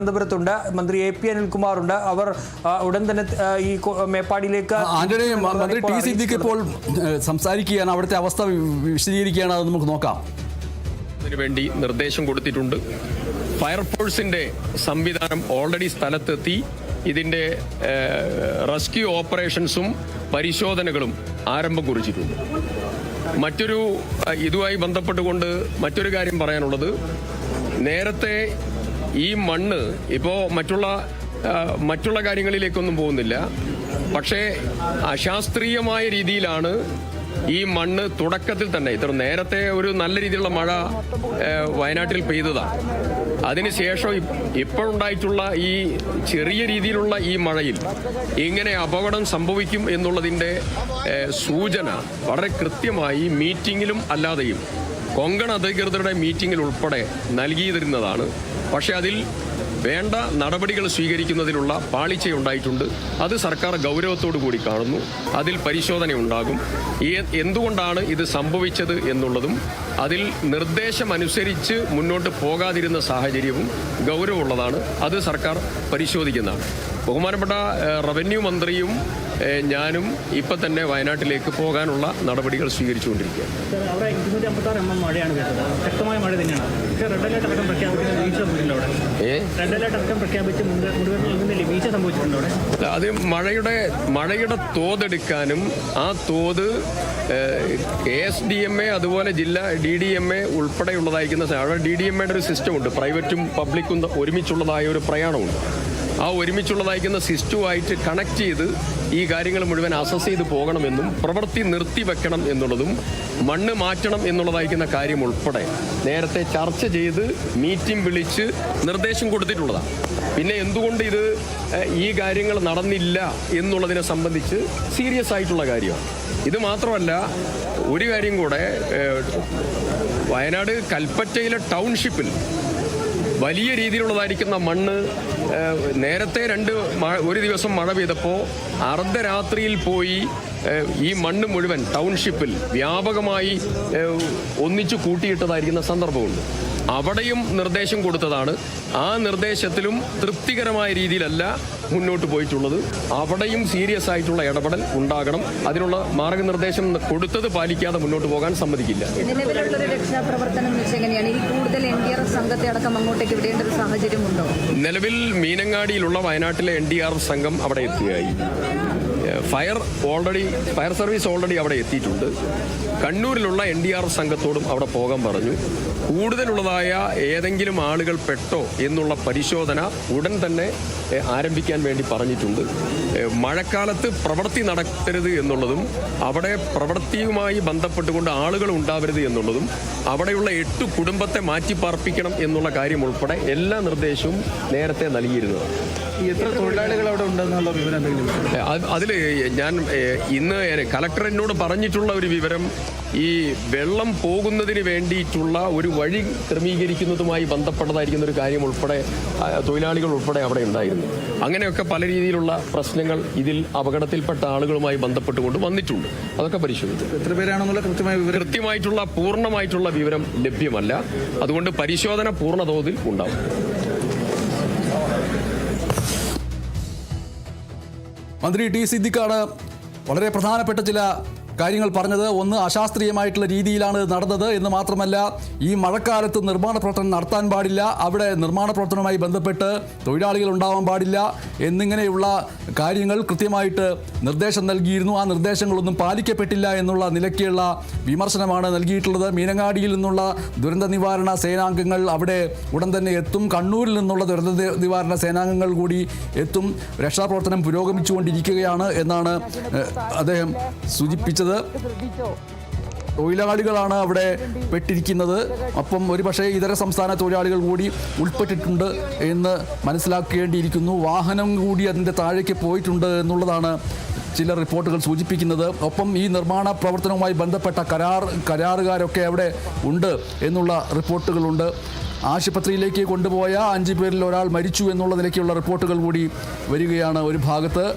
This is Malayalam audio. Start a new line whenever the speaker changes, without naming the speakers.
തിരുവനന്തപുരത്തുണ്ട്. മന്ത്രി എ.പി. അനിൽകുമാറുണ്ട്. അവർ ഉടൻ തന്നെ ഈ മേപ്പാടിയിലേക്ക്
ആന്റണി, മന്ത്രി ടി സിദ്ദിഖ് ഇപ്പോൾ സംസാരിക്കുകയാണ്. അവിടുത്തെ അവസ്ഥ വിശദീകരിക്കുകയാണ്. അത് നമുക്ക് നോക്കാം.
വേണ്ടി നിർദ്ദേശം കൊടുത്തിട്ടുണ്ട്. ഫയർഫോഴ്സിന്റെ സംവിധാനം ഓൾറെഡി സ്ഥലത്തെത്തി. ഇതിന്റെ റെസ്ക്യൂ ഓപ്പറേഷൻസും പരിശോധനകളും ആരംഭം കുറിച്ചിട്ടുണ്ട്. ഇതുമായി ബന്ധപ്പെട്ടുകൊണ്ട് മറ്റൊരു കാര്യം പറയാനുള്ളത്, നേരത്തെ ഈ മണ്ണ് ഇപ്പോൾ മറ്റുള്ള കാര്യങ്ങളിലേക്കൊന്നും പോകുന്നില്ല. പക്ഷേ അശാസ്ത്രീയമായ രീതിയിലാണ് ഈ മണ്ണ് തുടക്കത്തിൽ തന്നെ, ഇത്ര നേരത്തെ ഒരു നല്ല രീതിയിലുള്ള മഴ വയനാട്ടിൽ പെയ്തതാണ്. അതിനുശേഷം ഇപ്പോഴുണ്ടായിട്ടുള്ള ഈ ചെറിയ രീതിയിലുള്ള ഈ മഴയിൽ ഇങ്ങനെ അപകടം സംഭവിക്കും എന്നുള്ളതിൻ്റെ സൂചന വളരെ കൃത്യമായി മീറ്റിങ്ങിലും അല്ലാതെയും കൊങ്കൺ അധികൃതരുടെ മീറ്റിംഗിൽ ഉൾപ്പെടെ നൽകിയിരുന്നതാണ്. പക്ഷേ അതിൽ വേണ്ട നടപടികൾ സ്വീകരിക്കുന്നതിനുള്ള പാളിച്ചയുണ്ടായിട്ടുണ്ട്. അത് സർക്കാർ ഗൗരവത്തോടു കൂടി കാണുന്നു. അതിൽ പരിശോധന ഉണ്ടാകും. എന്തുകൊണ്ടാണ് ഇത് സംഭവിച്ചത് എന്നുള്ളതും അതിൽ നിർദ്ദേശമനുസരിച്ച് മുന്നോട്ട് പോകാതിരുന്ന സാഹചര്യവും ഗൗരവമുള്ളതാണ്. അത് സർക്കാർ പരിശോധിക്കുന്നതാണ്. ബഹുമാനപ്പെട്ട റവന്യൂ മന്ത്രിയും ഞാനും ഇപ്പം തന്നെ വയനാട്ടിലേക്ക് പോകാനുള്ള നടപടികൾ സ്വീകരിച്ചുകൊണ്ടിരിക്കുകയാണ്. അത് മഴയുടെ തോതെടുക്കാനും ആ തോത് KSDMA അതുപോലെ ജില്ലാ DDMA ഉൾപ്പെടെയുള്ളതായിരിക്കുന്ന DDMAയുടെ ഒരു സിസ്റ്റമുണ്ട്. പ്രൈവറ്റും പബ്ലിക്കും ഒരുമിച്ചുള്ളതായ ഒരു പ്രയാണമുണ്ട്. ആ ഒരുമിച്ചുള്ളതായിരിക്കുന്ന സിസ്റ്റവുമായിട്ട് കണക്ട് ചെയ്ത് ഈ കാര്യങ്ങൾ മുഴുവൻ അസസ് ചെയ്ത് പോകണമെന്നും പ്രവൃത്തി നിർത്തിവെക്കണം എന്നുള്ളതും മണ്ണ് മാറ്റണം എന്നുള്ളതായിരിക്കുന്ന കാര്യം ഉൾപ്പെടെ നേരത്തെ ചർച്ച ചെയ്ത് മീറ്റിംഗ് വിളിച്ച് നിർദ്ദേശം കൊടുത്തിട്ടുള്ളതാണ്. പിന്നെ എന്തുകൊണ്ട് ഈ കാര്യങ്ങൾ നടന്നില്ല എന്നുള്ളതിനെ സംബന്ധിച്ച് സീരിയസ് ആയിട്ടുള്ള കാര്യമാണ്. ഇത് മാത്രമല്ല, ഒരു കാര്യം കൂടെ, വയനാട് കൽപ്പറ്റയിലെ ടൗൺഷിപ്പിൽ വലിയ രീതിയിലുള്ളതായിരിക്കുന്ന മണ്ണ് നേരത്തെ ഒരു ദിവസം മഴ പെയ്തപ്പോൾ അർദ്ധരാത്രിയിൽ പോയി ഈ മണ്ണ് മുഴുവൻ ടൗൺഷിപ്പിൽ വ്യാപകമായി ഒന്നിച്ചു കൂട്ടിയിട്ടതായിരിക്കുന്ന സന്ദർഭമുണ്ട്. അവിടെയും നിർദ്ദേശം കൊടുത്തതാണ്. ആ നിർദ്ദേശത്തിലും തൃപ്തികരമായ രീതിയിലല്ല മുന്നോട്ട് പോയിട്ടുള്ളത്. അവിടെയും സീരിയസ് ആയിട്ടുള്ള ഇടപെടൽ ഉണ്ടാകണം. അതിനുള്ള മാർഗനിർദ്ദേശം കൊടുത്തത് പാലിക്കാതെ മുന്നോട്ട് പോകാൻ സമ്മതിക്കില്ല. നിലവിൽ മീനങ്ങാടിയിലുള്ള വയനാട്ടിലെ NDRF സംഘം അവിടെ എത്തുകയായി. ഫയർ സർവീസ് ഓൾറെഡി അവിടെ എത്തിയിട്ടുണ്ട്. കണ്ണൂരിലുള്ള NDRF സംഘത്തോടും അവിടെ പോകാൻ പറഞ്ഞു. കൂടുതലുള്ളതായ ഏതെങ്കിലും ആളുകൾ പെട്ടോ എന്നുള്ള പരിശോധന ഉടൻ തന്നെ ആരംഭിക്കാൻ വേണ്ടി പറഞ്ഞിട്ടുണ്ട്. മഴക്കാലത്ത് പ്രവൃത്തി നടത്തരുത് എന്നുള്ളതും അവിടെ പ്രവൃത്തിയുമായി ബന്ധപ്പെട്ടുകൊണ്ട് ആളുകൾ ഉണ്ടാവരുത് എന്നുള്ളതും അവിടെയുള്ള 8 കുടുംബത്തെ മാറ്റിപ്പാർപ്പിക്കണം എന്നുള്ള കാര്യം ഉൾപ്പെടെ എല്ലാ നിർദ്ദേശവും നേരത്തെ നൽകിയിരുന്നതാണ്.
എത്ര തൊഴിലാളികൾ അവിടെ ഉണ്ടെന്നുള്ള വിവരം
അതിൽ ഞാൻ ഇന്ന് കലക്ടർ എന്നോട് പറഞ്ഞിട്ടുള്ള ഒരു വിവരം, ഈ വെള്ളം പോകുന്നതിന് വേണ്ടിയിട്ടുള്ള ഒരു വഴി ക്രമീകരിക്കുന്നതുമായി ബന്ധപ്പെട്ടതായിരിക്കുന്ന ഒരു കാര്യം ഉൾപ്പെടെ തൊഴിലാളികൾ ഉൾപ്പെടെ അവിടെ ഉണ്ടായിരുന്നു. അങ്ങനെയൊക്കെ പല രീതിയിലുള്ള പ്രശ്നങ്ങൾ ഇതിൽ അപകടത്തിൽപ്പെട്ട ആളുകളുമായി ബന്ധപ്പെട്ടുകൊണ്ട് വന്നിട്ടുണ്ട്. അതൊക്കെ പരിശോധിച്ചു.
എത്ര പേരാണെന്നുള്ള
കൃത്യമായിട്ടുള്ള പൂർണ്ണമായിട്ടുള്ള വിവരം ലഭ്യമല്ല. അതുകൊണ്ട് പരിശോധന പൂർണ്ണ തോതിൽ ഉണ്ടാവും.
മന്ത്രി ടി സിദ്ദിഖാണ് വളരെ പ്രധാനപ്പെട്ട ചില കാര്യങ്ങൾ പറഞ്ഞത്. ഒന്ന്, അശാസ്ത്രീയമായിട്ടുള്ള രീതിയിലാണ് നടന്നത് എന്ന് മാത്രമല്ല, ഈ മഴക്കാലത്ത് നിർമ്മാണ പ്രവർത്തനം നടത്താൻ പാടില്ല, അവിടെ നിർമ്മാണ പ്രവർത്തനവുമായി ബന്ധപ്പെട്ട് തൊഴിലാളികൾ ഉണ്ടാവാൻ പാടില്ല എന്നിങ്ങനെയുള്ള കാര്യങ്ങൾ കൃത്യമായിട്ട് നിർദ്ദേശം നൽകിയിരുന്നു. ആ നിർദ്ദേശങ്ങളൊന്നും പാലിക്കപ്പെട്ടില്ല എന്നുള്ള നിലയ്ക്കുള്ള വിമർശനമാണ് നൽകിയിട്ടുള്ളത്. മീനങ്ങാടിയിൽ നിന്നുള്ള ദുരന്ത നിവാരണ സേനാംഗങ്ങൾ അവിടെ ഉടൻ തന്നെ എത്തും. കണ്ണൂരിൽ നിന്നുള്ള ദുരന്ത നിവാരണ സേനാംഗങ്ങൾ കൂടി എത്തും. രക്ഷാപ്രവർത്തനം പുരോഗമിച്ചുകൊണ്ടിരിക്കുകയാണ് എന്നാണ് അദ്ദേഹം സൂചിപ്പിച്ചത്. തൊഴിലാളികളാണ് അവിടെ പെട്ടിരിക്കുന്നത്. അപ്പം ഒരുപക്ഷെ ഇതര സംസ്ഥാന തൊഴിലാളികൾ കൂടി ഉൾപ്പെട്ടിട്ടുണ്ട് എന്ന് മനസ്സിലാക്കേണ്ടിയിരിക്കുന്നു. വാഹനം കൂടി അതിൻ്റെ താഴേക്ക് പോയിട്ടുണ്ട് എന്നുള്ളതാണ് ചില റിപ്പോർട്ടുകൾ സൂചിപ്പിക്കുന്നത്. ഒപ്പം ഈ നിർമ്മാണ പ്രവർത്തനവുമായി ബന്ധപ്പെട്ട കരാറുകാരൊക്കെ അവിടെ ഉണ്ട് എന്നുള്ള റിപ്പോർട്ടുകളുണ്ട്. ആശുപത്രിയിലേക്ക് കൊണ്ടുപോയ 5 പേരിൽ ഒരാൾ മരിച്ചു എന്നുള്ള നിലയ്ക്കുള്ള റിപ്പോർട്ടുകൾ കൂടി വരികയാണ് ഒരു ഭാഗത്ത്.